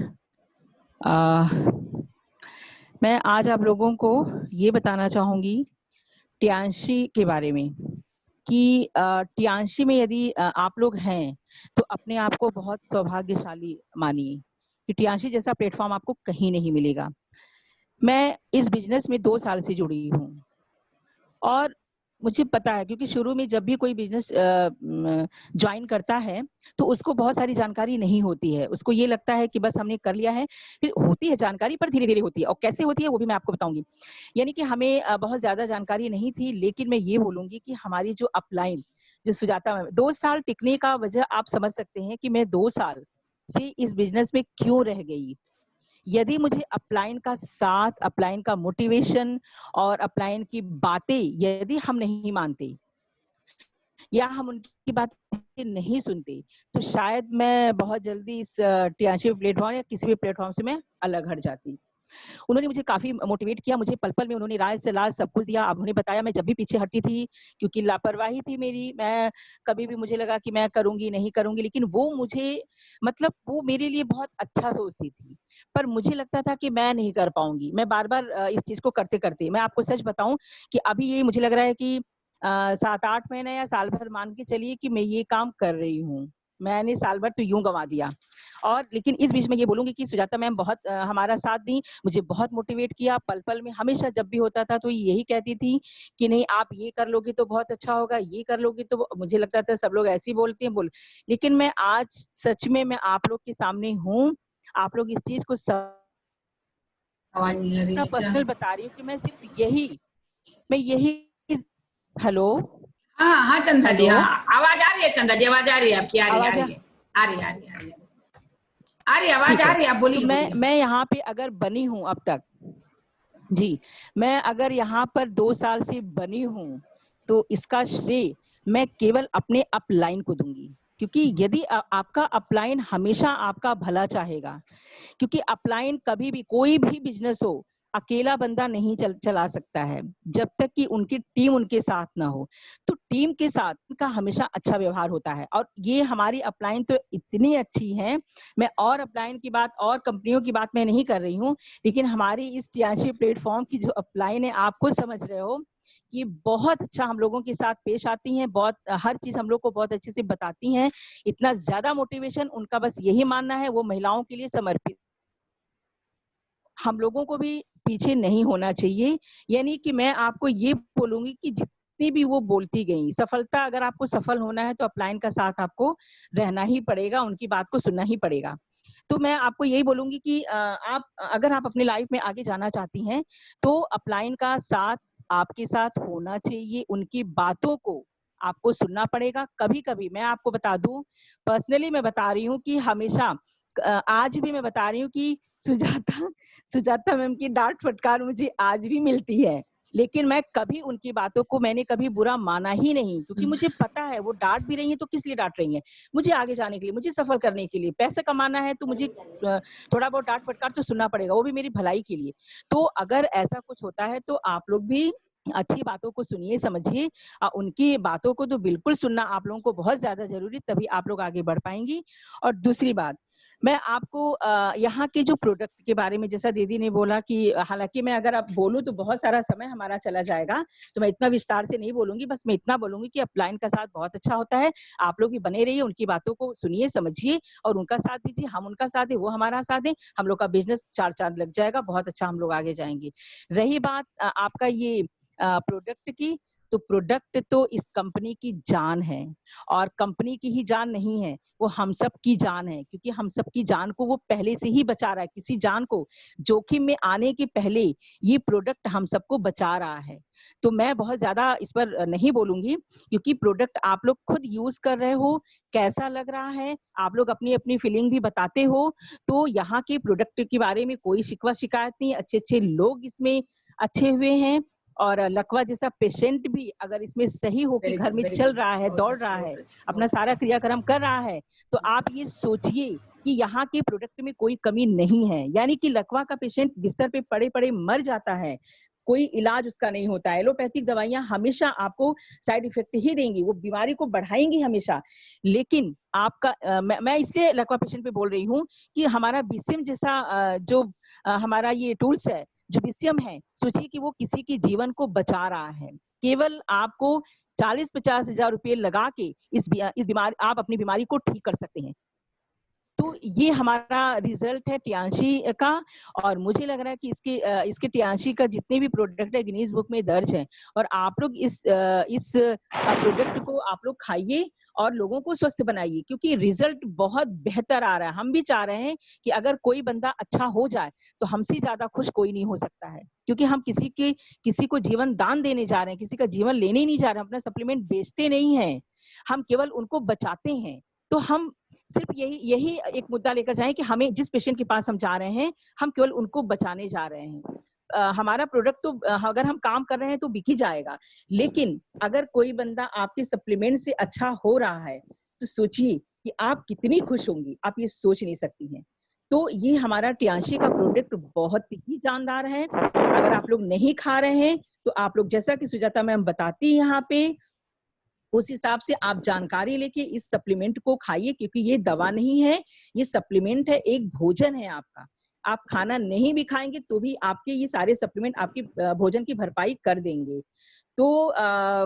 मैं आज आप लोगों को ये बताना चाहूंगी टियांशी के बारे में कि टियांशी में यदि आप लोग हैं तो अपने आप को बहुत सौभाग्यशाली मानिए कि टियांशी जैसा प्लेटफॉर्म आपको कहीं नहीं मिलेगा। मैं इस बिजनेस में 2 साल से जुड़ी हूँ और मुझे पता है, क्योंकि शुरू में जब भी कोई बिजनेस ज्वाइन करता है तो उसको बहुत सारी जानकारी नहीं होती है, उसको ये लगता है कि बस हमने कर लिया है। फिर होती है जानकारी, पर धीरे धीरे होती है, और कैसे होती है वो भी मैं आपको बताऊंगी। यानी कि हमें बहुत ज्यादा जानकारी नहीं थी, लेकिन मैं ये बोलूंगी कि हमारी जो अपलाइन जो सुजाता में 2 साल टिकने का वजह आप समझ सकते हैं कि मैं 2 साल से इस बिजनेस में क्यों रह गई। यदि मुझे अपलाइन का साथ, अपलाइन का मोटिवेशन और अपलाइन की बातें यदि हम नहीं मानते या हम उनकी बात नहीं सुनते तो शायद मैं बहुत जल्दी इस टियांशी प्लेटफॉर्म या किसी भी प्लेटफॉर्म से मैं अलग हट जाती। उन्होंने मुझे काफ़ी मोटिवेट किया, मुझे पल-पल में उन्होंने राय सलाह सब कुछ दिया। अब उन्होंने बताया मैं जब भी पीछे हटती थी क्योंकि लापरवाही थी मेरी, मैं कभी भी मुझे लगा कि मैं करूँगी, नहीं करूँगी, लेकिन वो मुझे मतलब वो मेरे लिए बहुत अच्छा सोचती थी। पर मुझे लगता था कि मैं नहीं कर पाऊँगी। मैं बार-बार इस चीज़ को करते-करते मैं आपको सच बताऊँ कि अभी ये मुझे लग रहा है कि 7-8 महीने या साल भर मान के चलिए कि मैं ये काम कर रही हूँ। मैंने साल भर तो यूँ गँवा दिया। और लेकिन इस बीच में ये बोलूँगी कि सुजाता मैम बहुत हमारा साथ दी, मुझे बहुत मोटिवेट किया पल-पल में, हमेशा जब भी होता था तो यही कहती थी कि नहीं आप ये कर लोगी तो बहुत अच्छा होगा, ये कर लोगी तो मुझे लगता था सब लोग ऐसे ही बोलते हैं लेकिन मैं आज सच में मैं आप लोग के सामने हूँ, आप लोग इस चीज़ को आवाज नहीं आ रही अपना है क्या? पर्सनल बता रही हूँ कि मैं यही हेलो, हाँ हाँ चंदा जी, हेलो, हाँ आवाज आ रही है चंदा जी, आवाज आ रही है आपकी, आ रही है, आ आवाज़ रही है, आ रही है, आ रही है, आ रही है, आ रही है, आवाज ठीक आ है। रही है, आप तो बोलिए मैं बोलिए। मैं यहाँ पे अगर बनी हूँ अब तक जी, मैं अगर यहाँ पर 2 साल से बनी हूँ, तो इसका श्रेय मैं केवल अपने अपलाइन को दूँगी। क्योंकि यदि आपका अपलाइन हमेशा आपका भला चाहेगा, क्योंकि अपलाइन कभी भी कोई भी बिज़नेस हो, अकेला बंदा नहीं चला सकता है, जब तक कि उनकी टीम उनके साथ ना हो। तो टीम के साथ उनका हमेशा अच्छा व्यवहार होता है और ये हमारी अपलाइन तो इतनी अच्छी है, मैं और अपलाइन की बात और कंपनियों की बात मैं नहीं कर रही हूँ, लेकिन हमारी इस टियाशी प्लेटफ़ॉर्म की जो अपलाइन है, आप खुद समझ रहे हो कि बहुत अच्छा हम लोगों के साथ पेश आती हैं, बहुत हर चीज़ हम लोग को बहुत अच्छे से बताती हैं। इतना ज़्यादा मोटिवेशन उनका बस यही मानना है, वो महिलाओं के लिए समर्पित हम लोगों को भी पीछे नहीं होना चाहिए। यानी कि मैं आपको ये बोलूँगी कि जितनी भी वो बोलती गईं, सफलता अगर आपको सफल होना है तो अपलाइन का साथ आपको रहना ही पड़ेगा, उनकी बात को सुनना ही पड़ेगा। तो मैं आपको यही बोलूँगी कि आप अगर आप अपनी लाइफ में आगे जाना चाहती हैं, तो अपलाइन का साथ आपके साथ होना चाहिए, उनकी बातों को आपको सुनना पड़ेगा। कभी-कभी मैं आपको बता दूँ, पर्सनली मैं बता रही हूँ कि हमेशा आज भी मैं बता रही हूँ कि सुजाता सुजाता मैम की डाँट फटकार मुझे आज भी मिलती है। लेकिन मैं कभी उनकी बातों को मैंने कभी बुरा माना ही नहीं क्योंकि मुझे पता है वो डाँट भी रही हैं तो किस लिए डाँट रही हैं? मुझे आगे जाने के लिए, मुझे सफल करने के लिए, पैसा कमाना है तो मुझे थोड़ा बहुत डाँट फटकार तो सुनना पड़ेगा, वो भी मेरी भलाई के लिए। तो अगर ऐसा कुछ होता है तो आप लोग भी अच्छी बातों को सुनिए, समझिए उनकी बातों को तो बिल्कुल सुनना आप लोगों को बहुत ज़्यादा ज़रूरी तभी आप लोग आगे बढ़ पाएँगी। और दूसरी बात मैं आपको यहाँ के जो प्रोडक्ट के बारे में जैसा दीदी ने बोला कि हालाँकि मैं अगर अब बोलूँ तो बहुत सारा समय हमारा चला जाएगा, तो मैं इतना विस्तार से नहीं बोलूँगी, बस मैं इतना बोलूँगी कि अपलाइन का साथ बहुत अच्छा होता है। आप लोग भी बने रहिए, उनकी बातों को सुनिए, समझिए और उनका साथ दीजिए, हम उनका साथ दें, वो हमारा साथ दें, हम लोग का बिज़नेस 4 चाँद लग जाएगा, बहुत अच्छा हम लोग आगे जाएँगे। रही बात आपका ये प्रोडक्ट की, तो प्रोडक्ट तो इस कंपनी की जान है और कंपनी की ही जान नहीं है, वो हम सब की जान है क्योंकि हम सब की जान को वो पहले से ही बचा रहा है, किसी जान को जोखिम में आने के पहले ये प्रोडक्ट हम सबको बचा रहा है। तो मैं बहुत ज़्यादा इस पर नहीं बोलूँगी क्योंकि प्रोडक्ट आप लोग खुद यूज़ कर रहे हो, कैसा लग रहा है, आप लोग अपनी-अपनी फीलिंग भी बताते हो, तो यहाँ के प्रोडक्ट के बारे में कोई शिकवा-शिकायत नहीं, अच्छे-अच्छे लोग इसमें अच्छे हुए हैं और लकवा जैसा पेशेंट भी अगर इसमें सही हो के घर में वेरी चल गुड, रहा है, बहुत दौड़ अच्छा, रहा बहुत है, अच्छा, अपना बहुत सारा अच्छा, क्रियाक्रम कर रहा है, तो बहुत आप अच्छा। ये सोचिए कि यहाँ के प्रोडक्ट में कोई कमी नहीं है। यानी कि लकवा का पेशेंट बिस्तर पे पड़े-पड़े मर जाता है, कोई इलाज उसका नहीं होता है। एलोपैथिक दवाइयाँ हमेशा आपको साइड इफेक्ट ही देंगी, वो बीमारी को बढ़ाएँगी हमेशा। लेकिन आपका मैं इसलिए लकवा पेशेंट पे बोल रही हूँ कि हमारा बीसीएम जैसा जो हमारा ये टूल्स है, जो बीसीएम है, सोचिए कि वो किसी के जीवन को बचा रहा है। केवल आपको 40-50 हज़ार रुपए लगा के इस बीमारी आप अपनी बीमारी को ठीक कर सकते हैं। तो ये हमारा रिजल्ट है टियांशी का और मुझे लग रहा है कि इसके टियांशी का जितने भी प्रोडक्ट है गिनीज बुक में दर्ज है और आप लोग इस प्रोडक्ट को आप लोग खाइए और लोगों को स्वस्थ बनाइए क्योंकि रिजल्ट बहुत बेहतर आ रहा है। हम भी चाह रहे हैं कि अगर कोई बंदा अच्छा हो जाए तो हमसे ज्यादा खुश कोई नहीं हो सकता है क्योंकि हम किसी को जीवन दान देने जा रहे हैं, किसी का जीवन लेने ही नहीं जा रहे हैं, अपना सप्लीमेंट बेचते नहीं हैं, हम केवल उनको बचाते हैं। तो हम सिर्फ यही यही एक मुद्दा लेकर जाएं कि हमें जिस पेशेंट के पास हम जा रहे हैं, हम केवल उनको बचाने जा रहे हैं। हमारा प्रोडक्ट तो अगर हम काम कर रहे हैं तो बिक ही जाएगा, लेकिन अगर कोई बंदा आपके सप्लीमेंट से अच्छा हो रहा है, तो सोचिए कि आप कितनी खुश होंगी, आप ये सोच नहीं सकती हैं। तो ये हमारा टियांशी का प्रोडक्ट बहुत ही जानदार है। अगर आप लोग नहीं खा रहे हैं तो आप लोग, जैसा कि सुजाता मैम बताती है यहाँ पे, उस हिसाब से आप जानकारी लेके इस सप्लीमेंट को खाइए, क्योंकि ये दवा नहीं है, ये सप्लीमेंट है, एक भोजन है आपका। आप खाना नहीं भी खाएंगे तो भी आपके ये सारे सप्लीमेंट आपकी भोजन की भरपाई कर देंगे। तो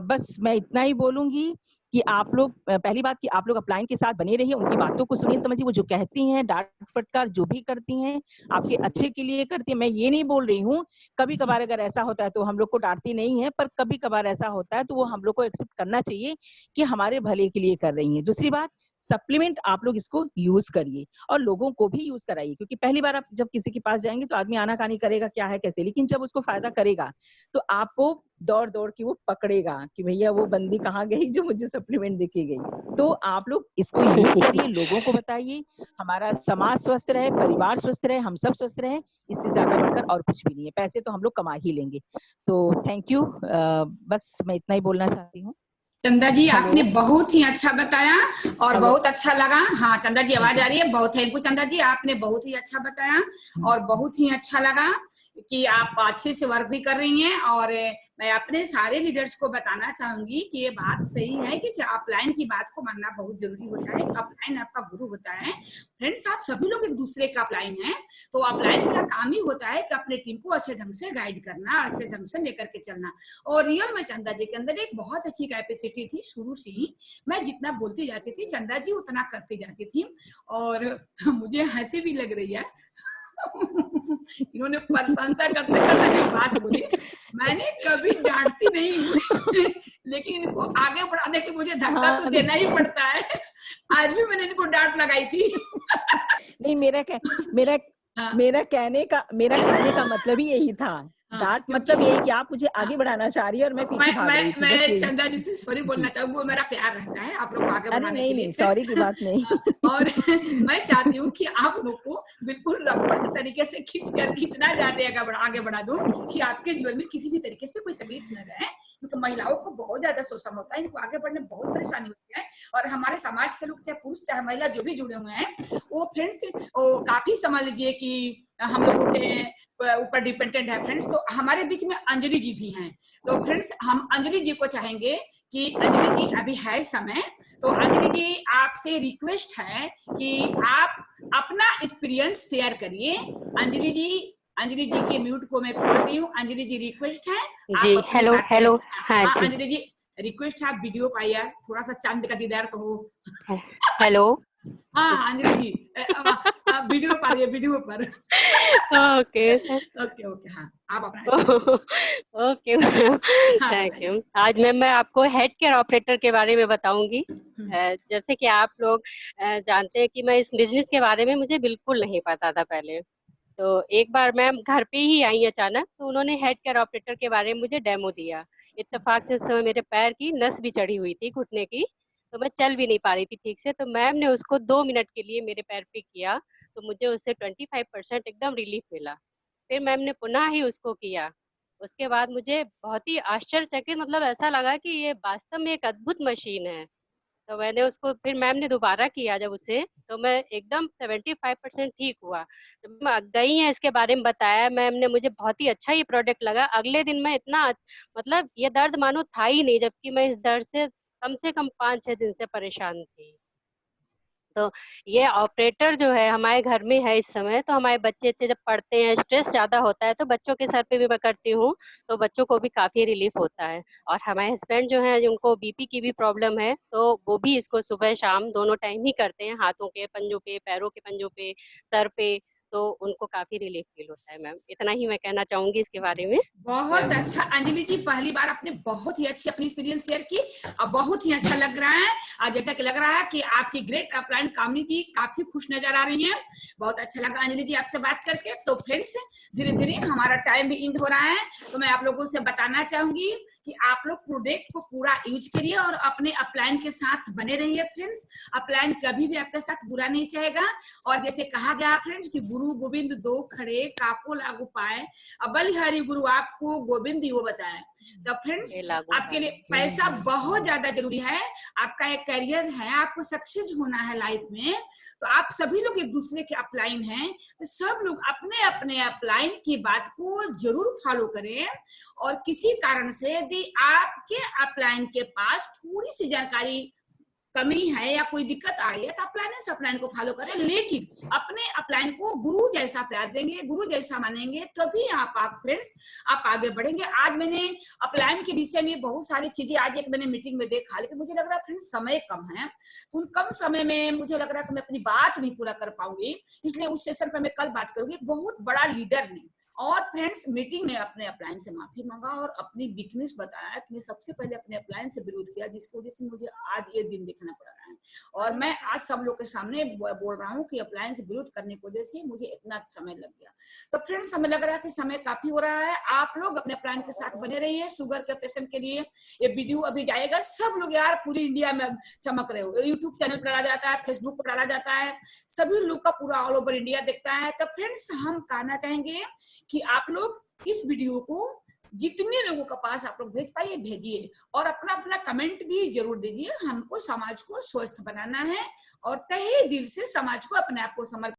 बस मैं इतना ही बोलूंगी कि आप लोग, पहली बात कि आप लोग अपलाइन के साथ बने रहिए, उनकी बातों को सुनिए समझिए। वो जो कहती हैं, डांट फटकार जो भी करती हैं आपके अच्छे के लिए करती हैं। मैं ये नहीं बोल रही हूँ, कभी कभार अगर ऐसा होता है तो हम लोग को डांटती नहीं है, पर कभी कभार ऐसा होता है तो वो हम लोग को एक्सेप्ट करना चाहिए कि हमारे भले के लिए कर रही हैं। दूसरी बात, सप्लीमेंट आप लोग इसको यूज करिए और लोगों को भी यूज कराइए, क्योंकि पहली बार आप जब किसी के पास जाएंगे तो आदमी आनाकानी करेगा क्या है कैसे, लेकिन जब उसको फायदा करेगा तो आपको दौड़ दौड़ के वो पकड़ेगा कि भैया वो बंदी कहाँ गई जो मुझे सप्लीमेंट देके गई। तो आप लोग इसको यूज करिए, लोगों को बताइए, हमारा समाज स्वस्थ रहे, परिवार स्वस्थ रहे, हम सब स्वस्थ रहे, इससे ज्यादा बढ़कर और कुछ भी नहीं है। पैसे तो हम लोग कमा ही लेंगे। तो थैंक यू, बस मैं इतना ही बोलना चाहती हूँ। चंदा जी आपने बहुत ही अच्छा बताया और बहुत अच्छा लगा। हाँ चंदा जी आवाज आ रही है। बहुत थैंक यू चंदा जी, आपने बहुत ही अच्छा बताया और बहुत ही अच्छा लगा कि आप अच्छे से वर्क भी कर रही हैं। और मैं अपने सारे लीडर्स को बताना चाहूंगी कि ये बात सही है कि अपलाइन की बात को मानना बहुत जरूरी होता है। अपलाइन आपका गुरु होता है। फ्रेंड्स, आप सभी लोग एक दूसरे का अपलाइन है, तो अपलाइन का काम ही होता है कि अपने टीम को अच्छे ढंग से गाइड करना, अच्छे ढंग से लेकर के चलना। और रियल में चंदा जी के अंदर एक बहुत अच्छी कैपेसिटी थी। शुरू से ही मैं जितना बोलती जाती थी चंदा जी उतना करती जाती थी। और मुझे हंसी भी लग रही है इन्होंने प्रशंसा करते करते जो बात बोली, मैंने कभी डांटती नहीं हूँ लेकिन इनको आगे बढ़ाने के मुझे धक्का तो देना ही पड़ता है। आज भी मैंने इनको डांट लगाई थी नहीं, मेरा कहने का मतलब ही यही था। डांट मतलब यही कि आप मुझे आगे बढ़ाना चाह रही है और मैं पीछे भाग रही थी। मैं चंदा जी से सॉरी बोलना चाहूंगी, वो मेरा प्यार रहता है आप लोग को आगे बढ़ाने के लिए। नहीं, सॉरी की बात नहीं। और मैं चाहती हूँ कि आप लोग को बिल्कुल रबड़ के तरीके से खींच कर कितना ज्यादा आगे बढ़ा दूं कि आपके जीवन में किसी भी तरीके से कोई तकलीफ न रहे, क्योंकि महिलाओं को बहुत ज्यादा शोषण होता है, इनको आगे बढ़ने में बहुत परेशानी होती है। और हमारे समाज के लोग, चाहे पुरुष चाहे महिला जो भी जुड़े हुए हैं, वो फ्रेंड्स काफी समझ लीजिए कि हम लोगों के ऊपर डिपेंडेंट है फ्रेंड्स। तो हमारे बीच में अंजलि जी भी हैं। तो फ्रेंड्स, हम अंजलि जी को चाहेंगे कि अंजलि जी अभी है समय, तो अंजलि जी आपसे रिक्वेस्ट है कि आप अपना एक्सपीरियंस शेयर करिए। अंजलि जी के म्यूट को मैं खोल रही हूँ। अंजलि जी रिक्वेस्ट है जी। आप हेलो हेलो। हाँ हाँ जी, अंजलि जी रिक्वेस्ट है, आप वीडियो पाइए, थोड़ा सा चांद का दीदार तो हो। हेलो। हाँ अंजलि जी वीडियो पर, ये वीडियो पर ओके ओके हाँ आप अपना ओके हाँ थैंक बताइए। यू। आज मैं आपको हेड केयर ऑपरेटर के बारे में बताऊंगी। जैसे कि आप लोग जानते हैं कि मैं इस बिजनेस के बारे में मुझे बिल्कुल नहीं पता था पहले। तो एक बार मैम घर पे ही आई अचानक, तो उन्होंने हेड केयर ऑपरेटर के बारे में मुझे डेमो दिया। इत्तेफाक से उस समय मेरे पैर की नस भी चढ़ी हुई थी, घुटने की, तो मैं चल भी नहीं पा रही थी ठीक से। तो मैम ने उसको 2 मिनट के लिए मेरे पैर पे किया, तो मुझे उससे 25% एकदम रिलीफ मिला। फिर मैम ने पुनः ही उसको किया। उसके बाद मुझे बहुत ही आश्चर्यचकित, मतलब ऐसा लगा कि ये वास्तव में एक अद्भुत मशीन है। तो मैंने उसको, फिर मैम ने दोबारा किया जब उसे, तो मैं एकदम 75% ठीक हुआ। जब मैं गई हैं इसके बारे में बताया मैम ने, मुझे बहुत ही अच्छा ये प्रोडक्ट लगा। अगले दिन मैं इतना, मतलब ये दर्द मानो था ही नहीं, जबकि मैं इस दर्द से कम 5-6 दिन से परेशान थी। तो ये ऑपरेटर जो है हमारे घर में है इस समय। तो हमारे बच्चे जब पढ़ते हैं, स्ट्रेस ज्यादा होता है, तो बच्चों के सर पे भी मैं करती हूँ, तो बच्चों को भी काफी रिलीफ होता है। और हमारे हस्बैंड जो है जिनको बीपी की भी प्रॉब्लम है, तो वो भी इसको सुबह शाम दोनों टाइम ही करते हैं, हाथों के पंजों पे, पैरों के पंजों पे, सर पे। तो उनको काफी रिलीफ फील होता है। मैम इतना ही मैं कहना चाहूंगी इसके बारे में। बहुत अच्छा अंजलि जी, पहली बार आपने बहुत ही अच्छी अपनी एक्सपीरियंस शेयर की और बहुत ही अच्छा लग रहा है। और जैसा कि लग रहा है कि आपकी ग्रेट अपलाइन कामनी जी काफी खुश नजर आ रही हैं। बहुत अच्छा लगा अंजलि जी आपसे बात करके। तो फ्रेंड्स, धीरे धीरे हमारा टाइम भी इंड हो रहा है, तो मैं आप लोगों से बताना चाहूंगी कि आप लोग प्रोडक्ट को पूरा यूज करिए और अपने अपलाइन के साथ बने रहिए फ्रेंड्स। अपलाइन कभी भी आपके साथ बुरा नहीं चाहेगा। और जैसे कहा गया फ्रेंड्स कि गुरु गोविंद दो खड़े, काको लागू पाए, अब बलिहारी गुरु आपको गोविंद ही वो बताए। तो फ्रेंड्स, आपके लिए पैसा बहुत ज्यादा जरूरी है, आपका एक करियर है, आपको सक्सेस होना है लाइफ में, तो आप सभी लोग एक दूसरे के अपलाइन हैं, तो सब लोग अपने अपने अपलाइन की बात को जरूर फॉलो करें। और किसी कारण से यदि आपके अपलाइन के पास थोड़ी सी जानकारी कमी है या कोई दिक्कत आ रही है, तो अपलाइन से अपलाइन को फॉलो करें, लेकिन अपने अपलाइन को गुरु जैसा प्यार देंगे, गुरु जैसा मानेंगे, तभी आप फ्रेंड्स आप आगे बढ़ेंगे। आज मैंने अपलाइन के विषय में बहुत सारी चीजें आज एक मैंने मीटिंग में देखा, लेकिन मुझे लग रहा है फ्रेंड्स समय कम है, उन कम समय में मुझे लग रहा है कि मैं अपनी बात नहीं पूरा कर पाऊंगी, इसलिए उस सेशन पर मैं कल बात करूंगी। बहुत बड़ा लीडर ने और फ्रेंड्स मीटिंग में अपने अपलाइन से माफी मांगा और अपनी वीकनेस बताया कि मैं सबसे पहले अपने अपलाइन से विरोध किया, जिसकी वजह से मुझे आज ये दिन देखना पड़ रहा है। और मैं आज सब लोग के सामने बोल रहा हूँ कि अपलाइन से विरोध करने की वजह से मुझे इतना समय लग गया। तो फ्रेंड्स, हमें लग रहा है कि समय काफी हो रहा है, आप लोग अपने अपलाइन के साथ बने रहिए। शुगर के पेशेंट के लिए ये वीडियो अभी जाएगा, सब लोग यार पूरी इंडिया में चमक रहे हो, यूट्यूब चैनल पर डाला जाता है, फेसबुक पर डाला जाता है, सभी लोग का पूरा ऑल ओवर इंडिया देखता है। तो फ्रेंड्स, हम कहना चाहेंगे कि आप लोग इस वीडियो को जितने लोगों के पास आप लोग भेज पाइए भेजिए, और अपना अपना कमेंट भी जरूर दीजिए। हमको समाज को स्वस्थ बनाना है और तहे दिल से समाज को अपने आप को समर्पित